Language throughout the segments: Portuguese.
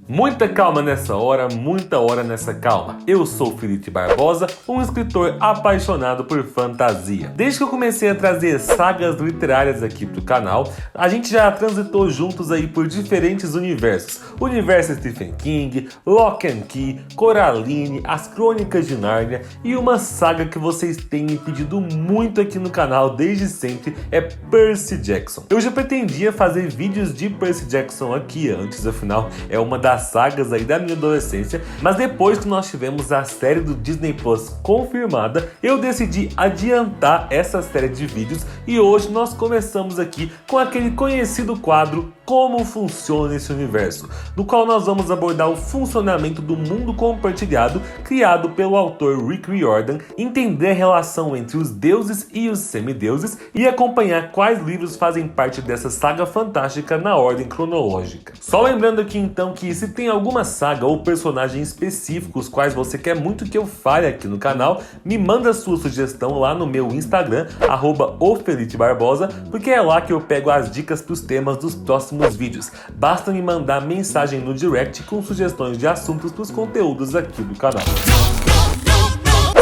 Muita calma nessa hora, muita hora nessa calma. Eu sou Felipe Barbosa, um escritor apaixonado por fantasia. Desde que eu comecei a trazer sagas literárias aqui pro canal, a gente já transitou juntos aí por diferentes universos. Universo Stephen King, Lock and Key, Coraline, As Crônicas de Nárnia e uma saga que vocês têm me pedido muito aqui no canal desde sempre é Percy Jackson. Eu já pretendia fazer vídeos de Percy Jackson aqui antes, afinal é uma das sagas aí da minha adolescência, mas depois que nós tivemos a série do Disney Plus confirmada, eu decidi adiantar essa série de vídeos e hoje nós começamos aqui com aquele conhecido quadro Como Funciona esse Universo, no qual nós vamos abordar o funcionamento do mundo compartilhado criado pelo autor Rick Riordan, entender a relação entre os deuses e os semideuses e acompanhar quais livros fazem parte dessa saga fantástica na ordem cronológica. Só lembrando aqui então que se tem alguma saga ou personagem específico os quais você quer muito que eu fale aqui no canal, me manda sua sugestão lá no meu Instagram, @ofelipebarbosa, porque é lá que eu pego as dicas para os temas dos próximos vídeos. Basta me mandar mensagem no direct com sugestões de assuntos para os conteúdos aqui do canal.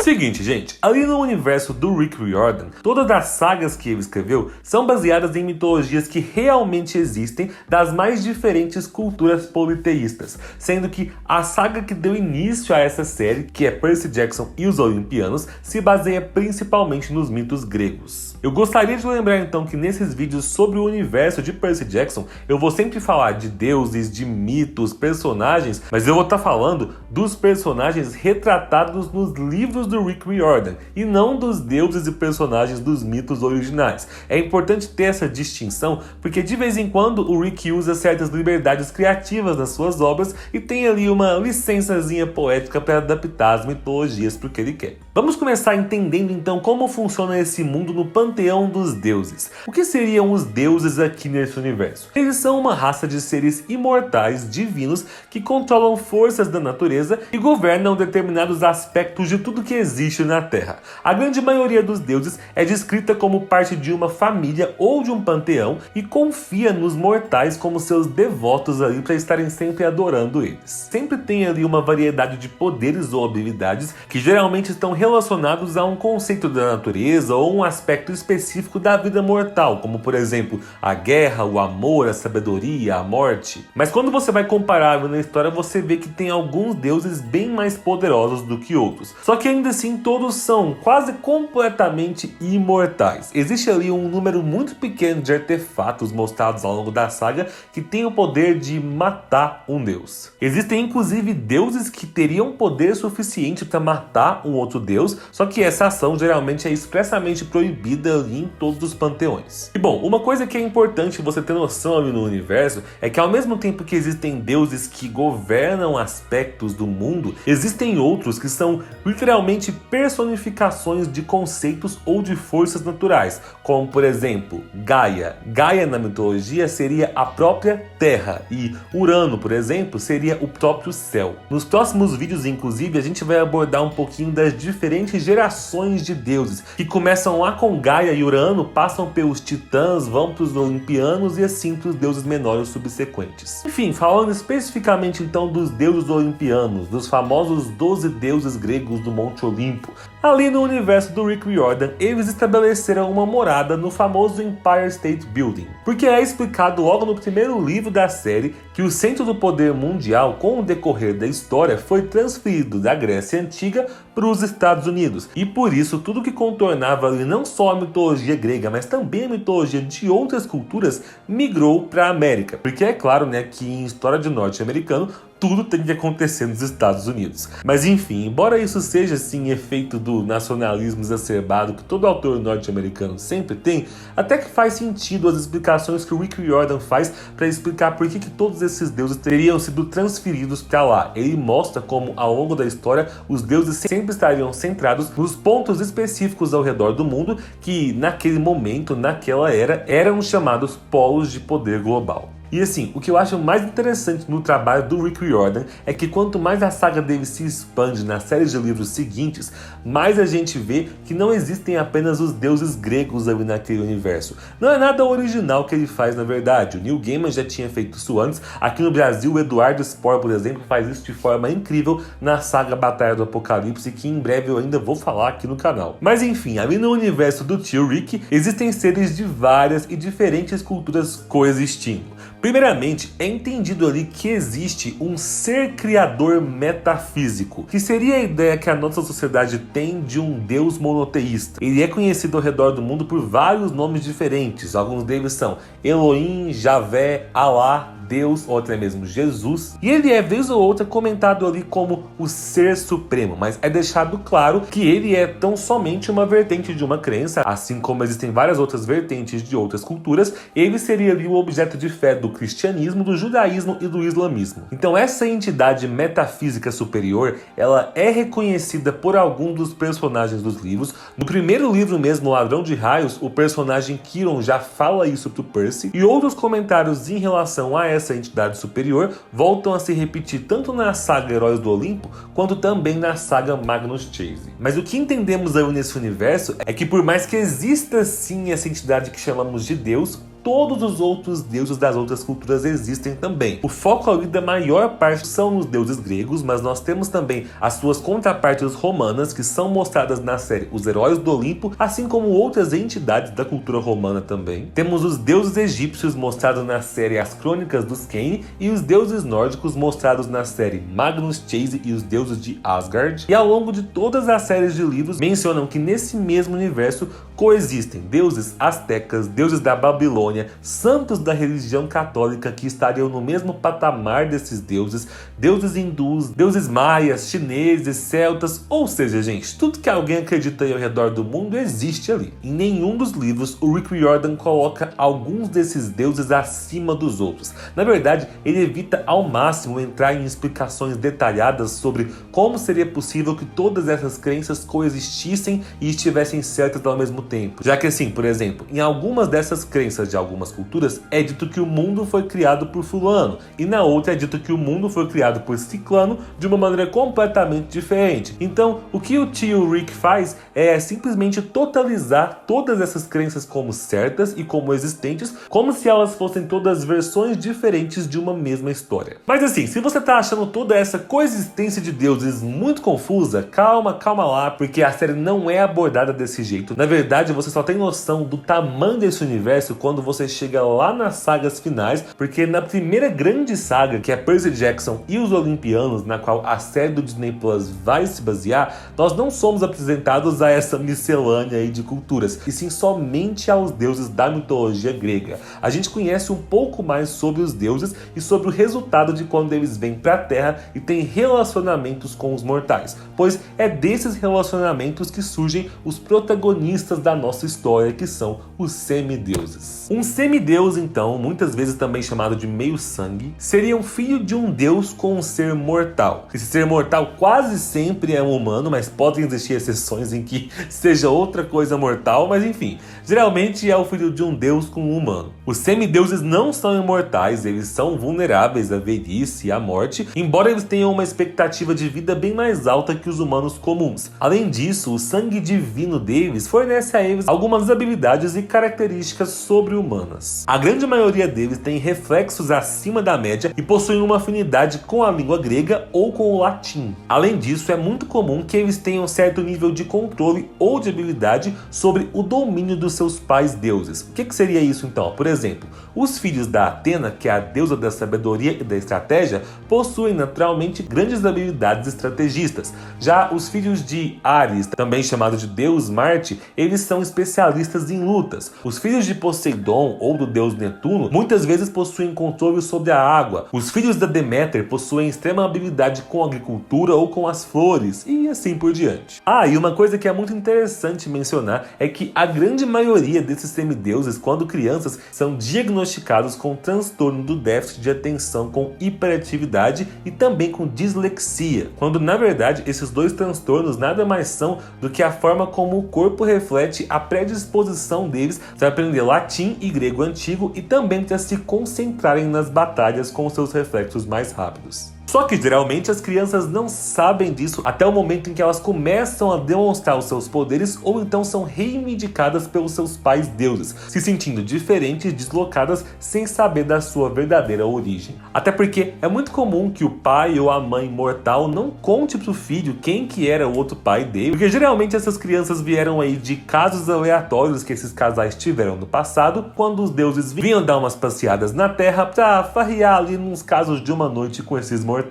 Seguinte, gente, ali no universo do Rick Riordan, todas as sagas que ele escreveu são baseadas em mitologias que realmente existem das mais diferentes culturas politeístas, sendo que a saga que deu início a essa série, que é Percy Jackson e os Olimpianos, se baseia principalmente nos mitos gregos. Eu gostaria de lembrar então que nesses vídeos sobre o universo de Percy Jackson, eu vou sempre falar de deuses, de mitos, personagens, mas eu vou estar falando dos personagens retratados nos livros do Rick Riordan e não dos deuses e personagens dos mitos originais. É importante ter essa distinção porque de vez em quando o Rick usa certas liberdades criativas nas suas obras e tem ali uma licençazinha poética para adaptar as mitologias para o que ele quer. Vamos começar entendendo então como funciona esse mundo no panteão dos deuses. O que seriam os deuses aqui nesse universo? Eles são uma raça de seres imortais, divinos, que controlam forças da natureza e governam determinados aspectos de tudo que existe na Terra. A grande maioria dos deuses é descrita como parte de uma família ou de um panteão e confia nos mortais como seus devotos ali para estarem sempre adorando eles. Sempre tem ali uma variedade de poderes ou habilidades que geralmente estão relacionados a um conceito da natureza ou um aspecto específico da vida mortal, como por exemplo a guerra, o amor, a sabedoria, a morte. Mas quando você vai comparar na história, você vê que tem alguns deuses bem mais poderosos do que outros. Só que ainda assim todos são quase completamente imortais. Existe ali um número muito pequeno de artefatos mostrados ao longo da saga que tem o poder de matar um deus. Existem inclusive deuses que teriam poder suficiente para matar um outro deus, só que essa ação geralmente é expressamente proibida ali em todos os panteões. E bom, uma coisa que é importante você ter noção ali no universo é que ao mesmo tempo que existem deuses que governam aspectos do mundo, existem outros que são literalmente personificações de conceitos ou de forças naturais, como por exemplo Gaia. Gaia na mitologia seria a própria Terra e Urano, por exemplo, seria o próprio céu. Nos próximos vídeos, inclusive, a gente vai abordar um pouquinho das diferentes gerações de deuses, que começam lá com Gaia e Urano, passam pelos titãs, vão para os olimpianos e assim para os deuses menores subsequentes. Enfim, falando especificamente então dos deuses olimpianos, dos famosos 12 deuses gregos do Monte Olimpo, ali no universo do Rick Riordan, eles estabeleceram uma morada no famoso Empire State Building, porque é explicado logo no primeiro livro da série que o centro do poder mundial, com o decorrer da história, foi transferido da Grécia Antiga para os Estados Unidos, e por isso tudo que contornava ali não só a mitologia grega, mas também a mitologia de outras culturas migrou para a América, porque é claro, né, que em história de norte-americano tudo tem que acontecer nos Estados Unidos. Mas enfim, embora isso seja sim efeito do nacionalismo exacerbado que todo autor norte-americano sempre tem, até que faz sentido as explicações que o Rick Riordan faz para explicar por que todos esses deuses teriam sido transferidos para lá. Ele mostra como ao longo da história os deuses sempre estariam centrados nos pontos específicos ao redor do mundo que naquele momento, naquela era, eram chamados polos de poder global. E assim, o que eu acho mais interessante no trabalho do Rick Riordan é que quanto mais a saga dele se expande nas séries de livros seguintes, mais a gente vê que não existem apenas os deuses gregos ali naquele universo. Não é nada original que ele faz, na verdade. O Neil Gaiman já tinha feito isso antes. Aqui no Brasil, o Eduardo Spohr, por exemplo, faz isso de forma incrível na saga Batalha do Apocalipse, que em breve eu ainda vou falar aqui no canal. Mas enfim, ali no universo do tio Rick, existem seres de várias e diferentes culturas coexistindo. Primeiramente, é entendido ali que existe um ser criador metafísico, que seria a ideia que a nossa sociedade tem de um Deus monoteísta. Ele é conhecido ao redor do mundo por vários nomes diferentes, alguns deles são Elohim, Javé, Alá, Deus ou até mesmo Jesus, e ele é vez ou outra comentado ali como o Ser Supremo, mas é deixado claro que ele é tão somente uma vertente de uma crença, assim como existem várias outras vertentes de outras culturas. Ele seria ali o objeto de fé do cristianismo, do judaísmo e do islamismo. Então essa entidade metafísica superior, ela é reconhecida por algum dos personagens dos livros. No primeiro livro mesmo, O Ladrão de Raios, o personagem Chiron já fala isso pro Percy, e outros comentários em relação a essa entidade superior voltam a se repetir tanto na saga Heróis do Olimpo, quanto também na saga Magnus Chase. Mas o que entendemos aí nesse universo é que por mais que exista sim essa entidade que chamamos de Deus, todos os outros deuses das outras culturas existem também. O foco ali da maior parte são nos deuses gregos, mas nós temos também as suas contrapartes romanas, que são mostradas na série Os Heróis do Olimpo, assim como outras entidades da cultura romana também. Temos os deuses egípcios mostrados na série As Crônicas dos Kane, e os deuses nórdicos mostrados na série Magnus Chase e os deuses de Asgard. E ao longo de todas as séries de livros, mencionam que nesse mesmo universo coexistem deuses astecas, deuses da Babilônia, santos da religião católica que estariam no mesmo patamar desses deuses, deuses hindus, deuses maias, chineses, celtas, ou seja, gente, tudo que alguém acredita aí ao redor do mundo existe ali. Em nenhum dos livros o Rick Riordan coloca alguns desses deuses acima dos outros. Na verdade, ele evita ao máximo entrar em explicações detalhadas sobre como seria possível que todas essas crenças coexistissem e estivessem certas ao mesmo tempo. Já que assim, por exemplo, em algumas dessas crenças de algumas culturas é dito que o mundo foi criado por fulano, e na outra é dito que o mundo foi criado por ciclano de uma maneira completamente diferente. Então, o que o tio Rick faz é simplesmente totalizar todas essas crenças como certas e como existentes, como se elas fossem todas versões diferentes de uma mesma história. Mas assim, se você tá achando toda essa coexistência de deuses muito confusa, calma lá, porque a série não é abordada desse jeito. Na verdade, você só tem noção do tamanho desse universo quando você chega lá nas sagas finais, porque na primeira grande saga, que é Percy Jackson e os Olimpianos, na qual a série do Disney Plus vai se basear, nós não somos apresentados a essa miscelânea aí de culturas, e sim somente aos deuses da mitologia grega. A gente conhece um pouco mais sobre os deuses e sobre o resultado de quando eles vêm para a Terra e têm relacionamentos com os mortais, pois é desses relacionamentos que surgem os protagonistas da nossa história, que são os semideuses. Um semideus, então, muitas vezes também chamado de meio-sangue, seria um filho de um deus com um ser mortal. Esse ser mortal quase sempre é um humano, mas podem existir exceções em que seja outra coisa mortal, mas enfim, geralmente é o filho de um deus com um humano. Os semideuses não são imortais, eles são vulneráveis à velhice e à morte, embora eles tenham uma expectativa de vida bem mais alta que os humanos comuns. Além disso, o sangue divino deles fornece a eles algumas habilidades e características sobre-humanas. A grande maioria deles tem reflexos acima da média e possuem uma afinidade com a língua grega ou com o latim. Além disso, é muito comum que eles tenham certo nível de controle ou de habilidade sobre o domínio dos seus pais deuses. O que seria isso então? Por exemplo, os filhos da Atena, que é a deusa da sabedoria e da estratégia, possuem naturalmente grandes habilidades estrategistas. Já os filhos de Ares, também chamado de Deus Marte, eles são especialistas em lutas. Os filhos de Poseidon ou do deus Netuno muitas vezes possuem controle sobre a água. Os filhos da Deméter possuem extrema habilidade com a agricultura ou com as flores, e assim por diante. E uma coisa que é muito interessante mencionar é que a grande maioria maioria desses semideuses, quando crianças, são diagnosticados com transtorno do déficit de atenção com hiperatividade e também com dislexia, quando na verdade esses dois transtornos nada mais são do que a forma como o corpo reflete a predisposição deles para aprender latim e grego antigo e também para se concentrarem nas batalhas com seus reflexos mais rápidos. Só que geralmente as crianças não sabem disso até o momento em que elas começam a demonstrar os seus poderes ou então são reivindicadas pelos seus pais deuses, se sentindo diferentes e deslocadas sem saber da sua verdadeira origem. Até porque é muito comum que o pai ou a mãe mortal não conte pro filho quem que era o outro pai dele, porque geralmente essas crianças vieram aí de casos aleatórios que esses casais tiveram no passado, quando os deuses vinham dar umas passeadas na terra pra farrear ali nos casos de uma noite com esses mortais.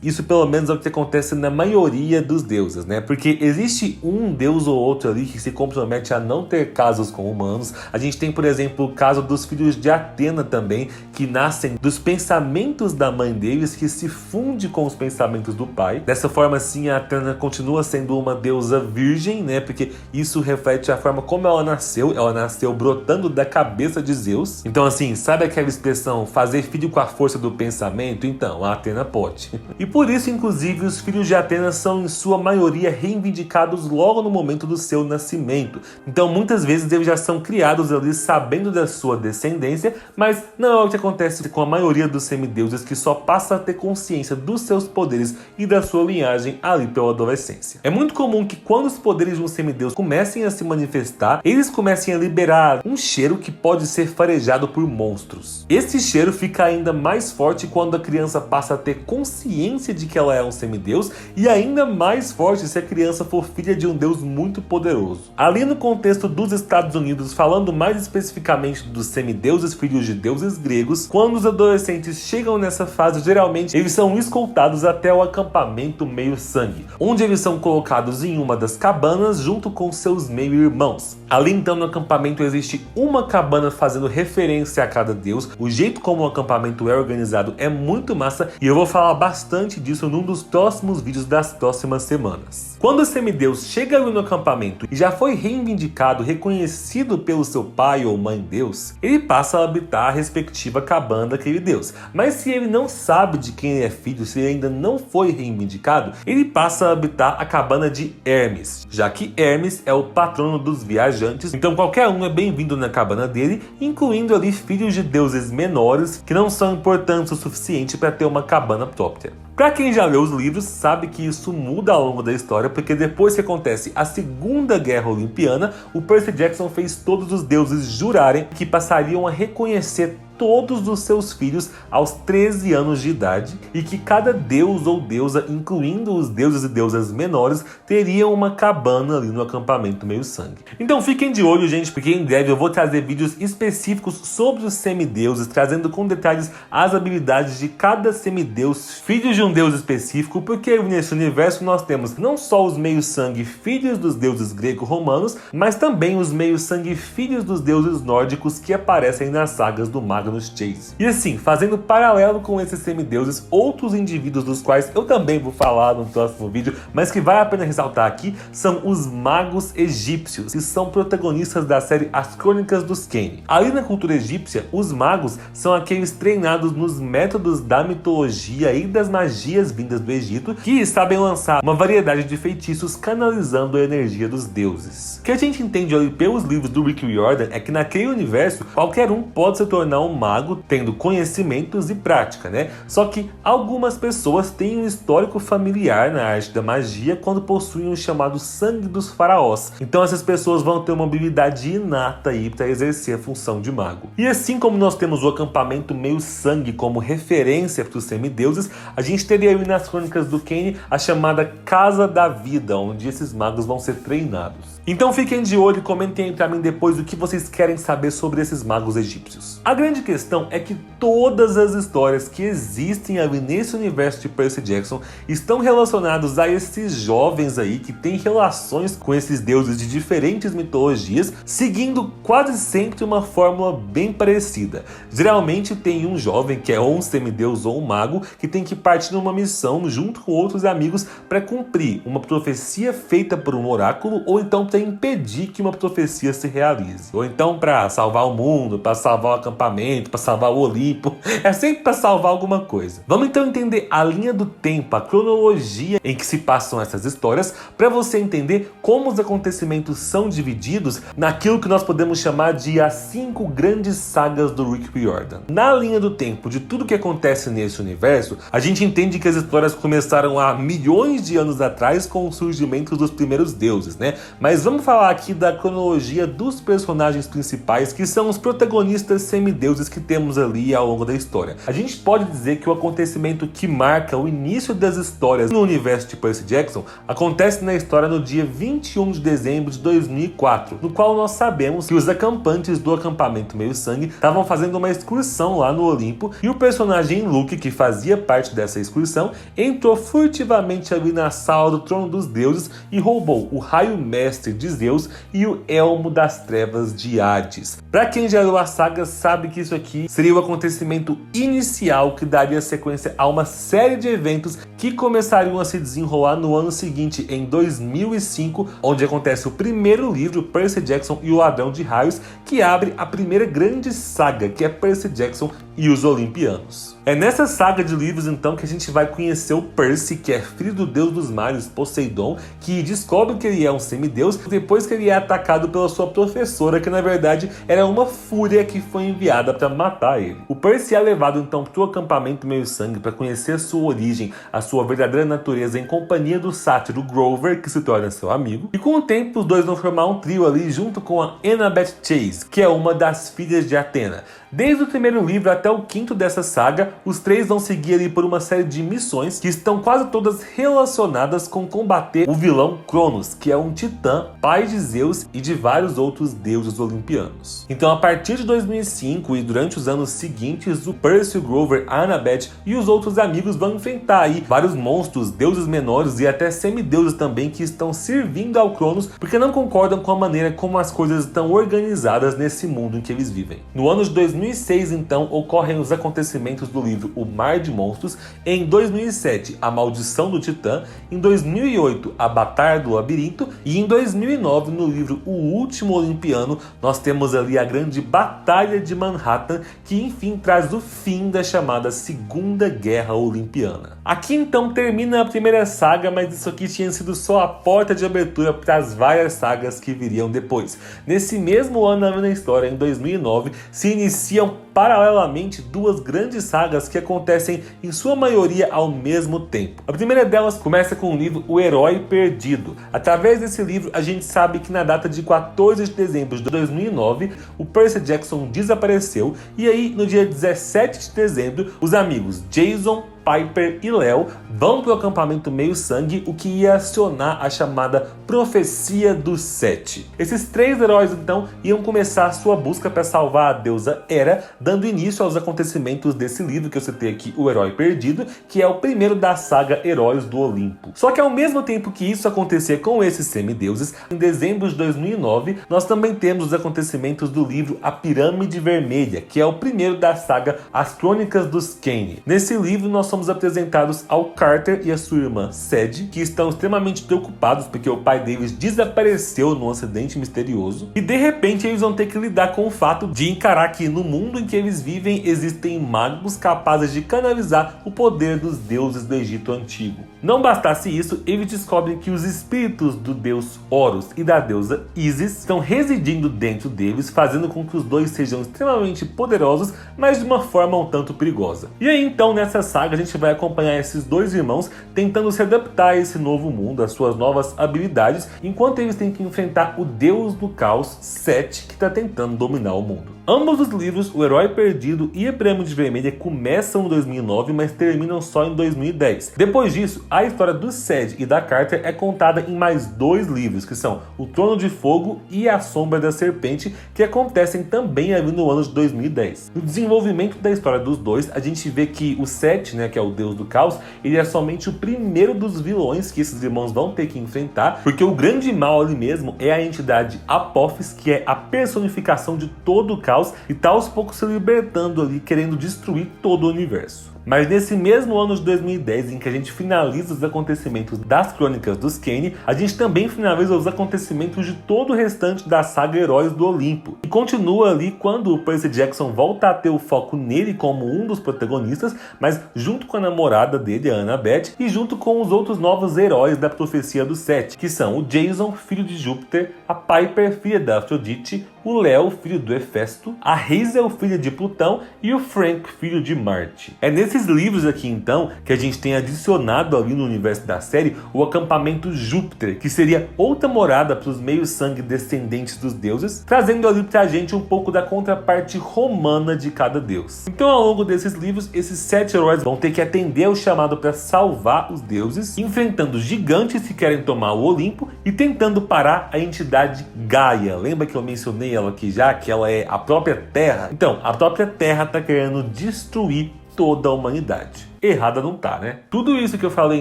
Isso pelo menos é o que acontece na maioria dos deuses, né? Porque existe um deus ou outro ali que se compromete a não ter casos com humanos. A gente tem, por exemplo, o caso dos filhos de Atena também, que nascem dos pensamentos da mãe deles, que se funde com os pensamentos do pai. Dessa forma, assim, a Atena continua sendo uma deusa virgem, né? Porque isso reflete a forma como ela nasceu brotando da cabeça de Zeus. Então, assim, sabe aquela expressão, fazer filho com a força do pensamento? Então, a Atena pode. E por isso, inclusive, os filhos de Atena são em sua maioria reivindicados logo no momento do seu nascimento. Então muitas vezes eles já são criados ali sabendo da sua descendência, mas não é o que acontece com a maioria dos semideuses, que só passa a ter consciência dos seus poderes e da sua linhagem ali pela adolescência. É muito comum que quando os poderes de um semideus comecem a se manifestar, eles comecem a liberar um cheiro que pode ser farejado por monstros. Esse cheiro fica ainda mais forte quando a criança passa a ter consciência de que ela é um semideus, e ainda mais forte se a criança for filha de um deus muito poderoso. Ali no contexto dos Estados Unidos, falando mais especificamente dos semideuses filhos de deuses gregos, quando os adolescentes chegam nessa fase, geralmente eles são escoltados até o acampamento meio-sangue, onde eles são colocados em uma das cabanas junto com seus meio-irmãos. Ali então no acampamento existe uma cabana fazendo referência a cada deus. O jeito como o acampamento é organizado é muito massa e eu vou falar bastante disso num dos próximos vídeos das próximas semanas. Quando o semideus chega ali no acampamento e já foi reivindicado, reconhecido pelo seu pai ou mãe deus, ele passa a habitar a respectiva cabana daquele deus. Mas se ele não sabe de quem ele é filho, se ele ainda não foi reivindicado, ele passa a habitar a cabana de Hermes, já que Hermes é o patrono dos viajantes, então qualquer um é bem-vindo na cabana dele, incluindo ali filhos de deuses menores que não são importantes o suficiente para ter uma cabana própria. Para quem já leu os livros, sabe que isso muda ao longo da história, porque depois que acontece a Segunda Guerra Olimpiana, o Percy Jackson fez todos os deuses jurarem que passariam a reconhecer todos os seus filhos aos 13 anos de idade e que cada deus ou deusa, incluindo os deuses e deusas menores, teriam uma cabana ali no acampamento meio-sangue. Então fiquem de olho, gente, porque em breve eu vou trazer vídeos específicos sobre os semideuses, trazendo com detalhes as habilidades de cada semideus, filhos de um deus específico, porque nesse universo nós temos não só os meio-sangue filhos dos deuses greco-romanos, mas também os meio-sangue filhos dos deuses nórdicos que aparecem nas sagas do Magnus Chase. E assim, fazendo paralelo com esses semideuses, outros indivíduos dos quais eu também vou falar no próximo vídeo, mas que vale a pena ressaltar aqui, são os magos egípcios, que são protagonistas da série As Crônicas dos Kane. Ali na cultura egípcia, os magos são aqueles treinados nos métodos da mitologia e das magias vindas do Egito, que sabem lançar uma variedade de feitiços canalizando a energia dos deuses. O que a gente entende ali pelos livros do Rick Riordan é que naquele universo, qualquer um pode se tornar um mago tendo conhecimentos e prática, né? Só que algumas pessoas têm um histórico familiar na arte da magia quando possuem o chamado sangue dos faraós. Então essas pessoas vão ter uma habilidade inata aí para exercer a função de mago. E assim como nós temos o acampamento meio-sangue como referência para os semideuses, a gente teria aí nas Crônicas do Kane a chamada Casa da Vida, onde esses magos vão ser treinados. Então fiquem de olho e comentem aí pra mim depois o que vocês querem saber sobre esses magos egípcios. A grande grande questão é que todas as histórias que existem ali nesse universo de Percy Jackson estão relacionados a esses jovens aí que têm relações com esses deuses de diferentes mitologias, seguindo quase sempre uma fórmula bem parecida. Geralmente tem um jovem que é ou um semideus ou um mago que tem que partir numa missão junto com outros amigos para cumprir uma profecia feita por um oráculo, ou então para impedir que uma profecia se realize, ou então para salvar o mundo, para salvar o acampamento, para salvar o Olimpo. É sempre para salvar alguma coisa. Vamos então entender a linha do tempo, a cronologia em que se passam essas histórias, para você entender como os acontecimentos são divididos naquilo que nós podemos chamar de as 5 grandes sagas do Rick Riordan. Na linha do tempo de tudo que acontece nesse universo, a gente entende que as histórias começaram há milhões de anos atrás com o surgimento dos primeiros deuses, né? Mas vamos falar aqui da cronologia dos personagens principais, que são os protagonistas semideuses que temos ali ao longo da história. A gente pode dizer que o acontecimento que marca o início das histórias no universo de Percy Jackson acontece na história no dia 21 de dezembro de 2004, no qual nós sabemos que os acampantes do acampamento Meio-Sangue estavam fazendo uma excursão lá no Olimpo, e o personagem Luke, que fazia parte dessa excursão, entrou furtivamente ali na sala do Trono dos Deuses e roubou o Raio Mestre de Zeus e o Elmo das Trevas de Hades. Pra quem já leu a saga sabe que isso aqui seria o acontecimento inicial que daria sequência a uma série de eventos que começariam a se desenrolar no ano seguinte, em 2005, onde acontece o primeiro livro, Percy Jackson e o Ladrão de Raios, que abre a primeira grande saga, que é Percy Jackson e os Olimpianos. É nessa saga de livros então que a gente vai conhecer o Percy, que é filho do deus dos mares, Poseidon, que descobre que ele é um semideus depois que ele é atacado pela sua professora, que na verdade era uma fúria que foi enviada para matar ele. O Percy é levado então para o acampamento Meio-Sangue para conhecer a sua origem, a sua verdadeira natureza, em companhia do sátiro Grover, que se torna seu amigo, e com o tempo os dois vão formar um trio ali junto com a Annabeth Chase, que é uma das filhas de Atena. Desde o primeiro livro até o 5º dessa saga, os três vão seguir ali por uma série de missões que estão quase todas relacionadas com combater o vilão Cronos, que é um titã, pai de Zeus e de vários outros deuses olimpianos. Então, a partir de 2005 e durante os anos seguintes, o Percy, o Grover, a Annabeth e os outros amigos vão enfrentar aí vários monstros, deuses menores e até semideuses também, que estão servindo ao Cronos porque não concordam com a maneira como as coisas estão organizadas nesse mundo em que eles vivem. No ano de 2006, então, ocorrem os acontecimentos do livro O Mar de Monstros. Em 2007, A Maldição do Titã. Em 2008, A Batalha do Labirinto. E em 2009, no livro O Último Olimpiano, nós temos ali a grande Batalha de Manhattan, que enfim traz o fim da chamada Segunda Guerra Olimpiana. Aqui então termina a primeira saga, mas isso aqui tinha sido só a porta de abertura para as várias sagas que viriam depois. Nesse mesmo ano na história, em 2009, se iniciam paralelamente duas grandes sagas que acontecem em sua maioria ao mesmo tempo. A primeira delas começa com o livro O Herói Perdido. Através desse livro a gente sabe que na data de 14 de dezembro de 2009 o Percy Jackson desapareceu, e aí no dia 17 de dezembro os amigos Jason, Piper e Léo vão para o acampamento Meio-Sangue, o que ia acionar a chamada Profecia dos Sete. Esses três heróis então iam começar a sua busca para salvar a deusa Hera, dando início aos acontecimentos desse livro que eu citei aqui, O Herói Perdido, que é o primeiro da saga Heróis do Olimpo. Só que ao mesmo tempo que isso acontecia com esses semideuses, em dezembro de 2009 nós também temos os acontecimentos do livro A Pirâmide Vermelha, que é o primeiro da saga As Crônicas dos Kane. Nesse livro nós somos apresentados ao Carter e a sua irmã Sadie, que estão extremamente preocupados porque o pai deles desapareceu num acidente misterioso, e de repente eles vão ter que lidar com o fato de encarar que no mundo em que eles vivem existem magos capazes de canalizar o poder dos deuses do Egito Antigo. Não bastasse isso, eles descobrem que os espíritos do deus Horus e da deusa Isis estão residindo dentro deles, fazendo com que os dois sejam extremamente poderosos, mas de uma forma um tanto perigosa. E aí então nessa saga a gente vai acompanhar esses dois irmãos tentando se adaptar a esse novo mundo, às suas novas habilidades, enquanto eles têm que enfrentar o deus do caos, Set, que está tentando dominar o mundo. Ambos os livros, O Herói Perdido e A Pirâmide Vermelha, começam em 2009, mas terminam só em 2010. Depois disso, a história do Ced e da Carter é contada em mais 2 livros, que são O Trono de Fogo e A Sombra da Serpente, que acontecem também ali no ano de 2010. No desenvolvimento da história dos dois, a gente vê que o Set, que é o deus do caos, ele é somente o primeiro dos vilões que esses irmãos vão ter que enfrentar, porque o grande mal ali mesmo é a entidade Apophis, que é a personificação de todo o caos e tá aos poucos se libertando ali, querendo destruir todo o universo. Mas nesse mesmo ano de 2010, em que a gente finaliza os acontecimentos das Crônicas dos Kane, a gente também finaliza os acontecimentos de todo o restante da saga Heróis do Olimpo. E continua ali quando o Percy Jackson volta a ter o foco nele como um dos protagonistas, mas junto com a namorada dele, a Annabeth, e junto com os outros novos heróis da profecia do Set, que são o Jason, filho de Júpiter, a Piper, filha da Afrodite, o Léo, filho do Hefesto, a Hazel, filha de Plutão, e o Frank, filho de Marte. É nesses livros aqui então que a gente tem adicionado ali no universo da série o acampamento Júpiter, que seria outra morada para os meios-sangue descendentes dos deuses, trazendo ali pra gente um pouco da contraparte romana de cada deus. Então, ao longo desses livros, esses 7 heróis vão ter que atender ao chamado para salvar os deuses, enfrentando gigantes que querem tomar o Olimpo e tentando parar a entidade Gaia. Lembra que eu mencionei ela aqui já, que ela é a própria Terra? Então, a própria Terra está querendo destruir toda a humanidade. Errada não tá, né? Tudo isso que eu falei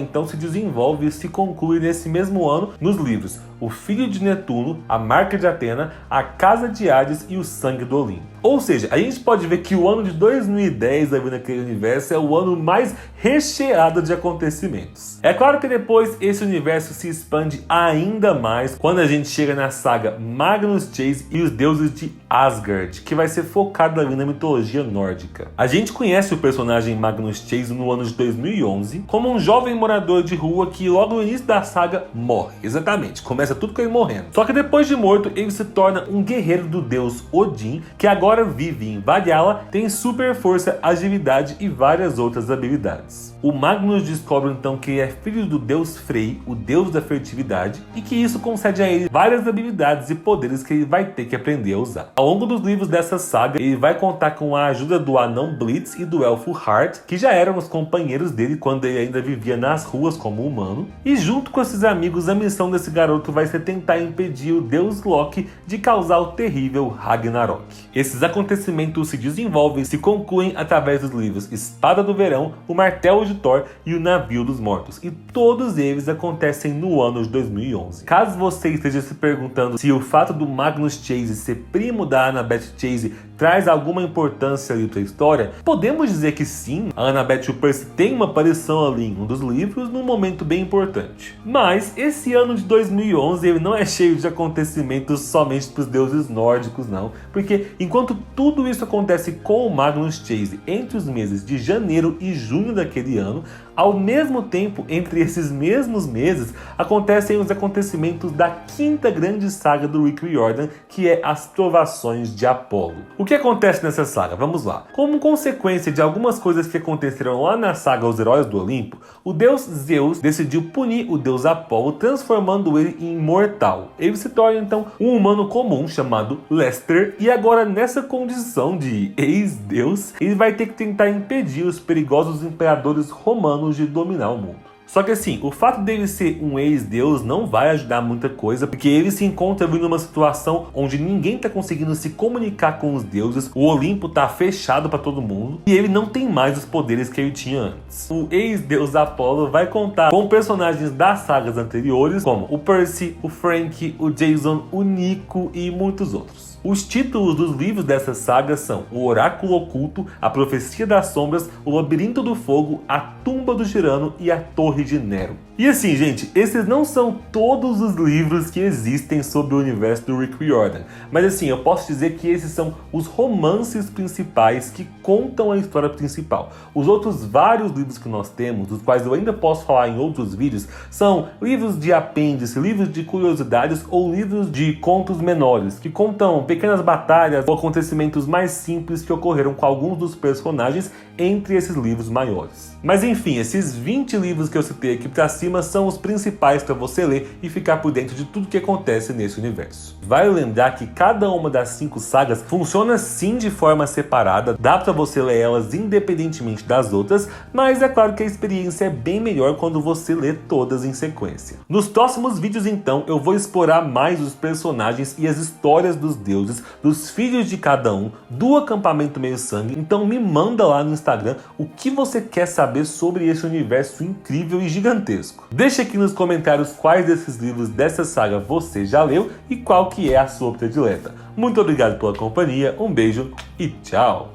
então se desenvolve e se conclui nesse mesmo ano nos livros O Filho de Netuno, A Marca de Atena, A Casa de Hades e O Sangue do Olimpo. Ou seja, a gente pode ver que o ano de 2010 ali naquele universo é o ano mais recheado de acontecimentos. É claro que depois esse universo se expande ainda mais quando a gente chega na saga Magnus Chase e os deuses de Asgard, que vai ser focado ali na mitologia nórdica. A gente conhece o personagem Magnus Chase no ano de 2011 como um jovem morador de rua que logo no início da saga morre. Exatamente, começa tudo com ele morrendo. Só que depois de morto, ele se torna um guerreiro do deus Odin, que agora vive em Valhalla, tem super força, agilidade e várias outras habilidades. O Magnus descobre então que é filho do deus Frey, o deus da fertilidade, e que isso concede a ele várias habilidades e poderes que ele vai ter que aprender a usar. Ao longo dos livros dessa saga, ele vai contar com a ajuda do anão Blitz e do elfo Hart, que já eram os companheiros dele quando ele ainda vivia nas ruas como humano, e junto com esses amigos, a missão desse garoto vai ser tentar impedir o deus Loki de causar o terrível Ragnarok. Esses acontecimentos se desenvolvem e se concluem através dos livros Espada do Verão, O Martelo de Thor e O Navio dos Mortos, e todos eles acontecem no ano de 2011. Caso você esteja se perguntando se o fato do Magnus Chase ser primo da Annabeth Chase traz alguma importância ali para a história, podemos dizer que sim, a Annabeth e o Percy têm uma aparição ali em um dos livros num momento bem importante. Mas esse ano de 2011 ele não é cheio de acontecimentos somente para os deuses nórdicos não, porque enquanto tudo isso acontece com o Magnus Chase entre os meses de janeiro e junho daquele ano, ao mesmo tempo, entre esses mesmos meses, acontecem os acontecimentos da quinta grande saga do Rick Riordan, que é As Provações de Apolo. O que acontece nessa saga? Vamos lá. Como consequência de algumas coisas que aconteceram lá na saga Os Heróis do Olimpo, o deus Zeus decidiu punir o deus Apolo, transformando ele em mortal. Ele se torna então um humano comum chamado Lester, e agora nessa condição de ex-deus, ele vai ter que tentar impedir os perigosos imperadores romanos de dominar o mundo. Só que assim, o fato dele ser um ex-deus não vai ajudar muita coisa, porque ele se encontra numa situação onde ninguém tá conseguindo se comunicar com os deuses, o Olimpo tá fechado para todo mundo, e ele não tem mais os poderes que ele tinha antes. O ex-deus Apolo vai contar com personagens das sagas anteriores, como o Percy, o Frank, o Jason, o Nico e muitos outros. Os títulos dos livros dessa saga são O Oráculo Oculto, A Profecia das Sombras, O Labirinto do Fogo, A Tumba do Tirano e A Torre de Nero. E assim, gente, esses não são todos os livros que existem sobre o universo do Rick Riordan, mas assim, eu posso dizer que esses são os romances principais que contam a história principal. Os outros vários livros que nós temos, dos quais eu ainda posso falar em outros vídeos, são livros de apêndice, livros de curiosidades ou livros de contos menores, que contam pequenas batalhas ou acontecimentos mais simples que ocorreram com alguns dos personagens entre esses livros maiores. Mas enfim, esses 20 livros que eu citei aqui pra cima são os principais para você ler e ficar por dentro de tudo que acontece nesse universo. Vale lembrar que cada uma das 5 sagas funciona sim de forma separada, dá para você ler elas independentemente das outras, mas é claro que a experiência é bem melhor quando você lê todas em sequência. Nos próximos vídeos então eu vou explorar mais os personagens e as histórias dos deuses, dos filhos de cada um, do acampamento meio-sangue, então me manda lá no Instagram o que você quer saber sobre esse universo incrível e gigantesco. Deixa aqui nos comentários quais desses livros dessa saga você já leu e qual que é a sua predileta. Muito obrigado pela companhia, um beijo e tchau!